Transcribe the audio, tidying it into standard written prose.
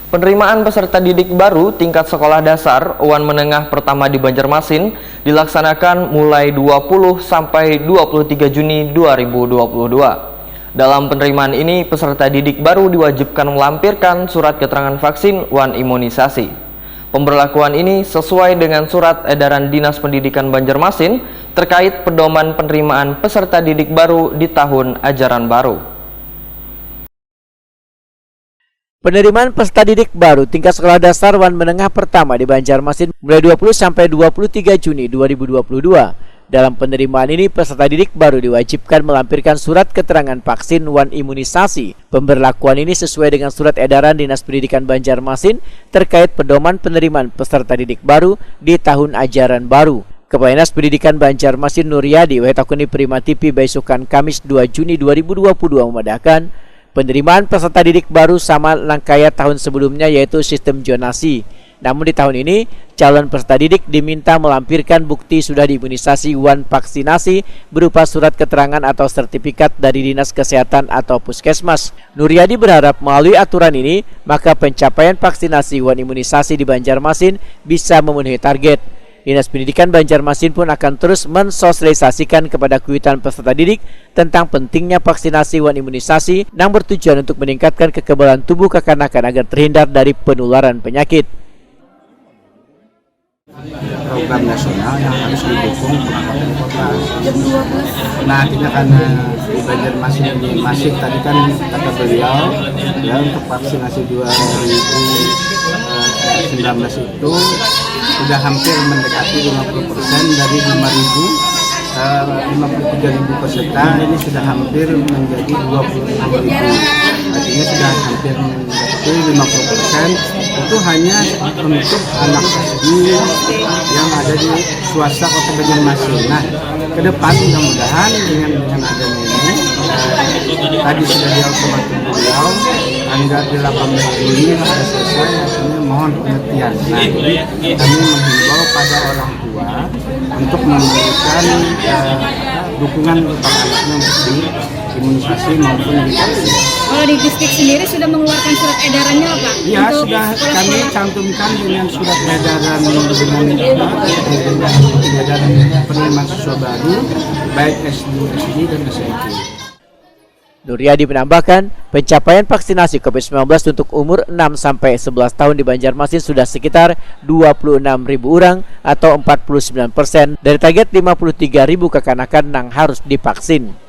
Penerimaan peserta didik baru tingkat sekolah dasar UAN Menengah Pertama di Banjarmasin dilaksanakan mulai 20 sampai 23 Juni 2022. Dalam penerimaan ini, peserta didik baru diwajibkan melampirkan surat keterangan vaksin UAN imunisasi. Pemberlakuan ini sesuai dengan surat edaran Dinas Pendidikan Banjarmasin terkait pedoman penerimaan peserta didik baru di tahun ajaran baru. Penerimaan peserta didik baru tingkat sekolah dasar UAN Menengah Pertama di Banjarmasin mulai 20 sampai 23 Juni 2022. Dalam penerimaan ini, peserta didik baru diwajibkan melampirkan surat keterangan vaksin UAN imunisasi. Pemberlakuan ini sesuai dengan surat edaran Dinas Pendidikan Banjarmasin terkait pedoman penerimaan peserta didik baru di tahun ajaran baru. Kepala Dinas Pendidikan Banjarmasin Nuryadi Wetakuni Prima TV Baisukan Kamis 2 Juni 2022 memadakan penerimaan peserta didik baru sama rangkaian tahun sebelumnya, yaitu sistem zonasi. Namun di tahun ini, calon peserta didik diminta melampirkan bukti sudah diimunisasi UAN vaksinasi berupa surat keterangan atau sertifikat dari Dinas Kesehatan atau Puskesmas. Nuryadi berharap melalui aturan ini, maka pencapaian vaksinasi UAN imunisasi di Banjarmasin bisa memenuhi target. Dinas Pendidikan Banjarmasin pun akan terus mensosialisasikan kepada kuitan peserta didik tentang pentingnya vaksinasi UAN imunisasi yang bertujuan untuk meningkatkan kekebalan tubuh kekanak-kanakan agar terhindar dari penularan penyakit. Program nasional yang harus didukung kabupaten kota. Nah, kita karena di Banjarmasin ini masih tadi kan kata beliau ya untuk vaksinasi 2019 itu sudah hampir mendekati 50% dari 53.000 peserta, ini sudah hampir menjadi 26.000. Artinya sudah hampir mendekati 50%. Itu hanya untuk anak SD yang ada di swasta Kota Banjarmasin. Nah, ke depan mudah-mudahan dengan adanya ini tadi sudah diotomatis beliau tanggal 18 Juni sudah selesai, artinya mohon pengertian. Nah, jadi kami menghimbau pada orang tua untuk memberikan dukungan kepada anaknya untuk imunisasi maupun divaksin. Kalau di distrik sendiri sudah mengeluarkan surat edarannya apa? Iya, sudah kami cantumkan dengan surat edaran penerimaan siswa baru baik SD dan SMP. Nuryadi menambahkan, pencapaian vaksinasi COVID-19 untuk umur 6-11 tahun di Banjarmasin sudah sekitar 26.000 orang atau 49% dari target 53.000 kekanakan yang harus divaksin.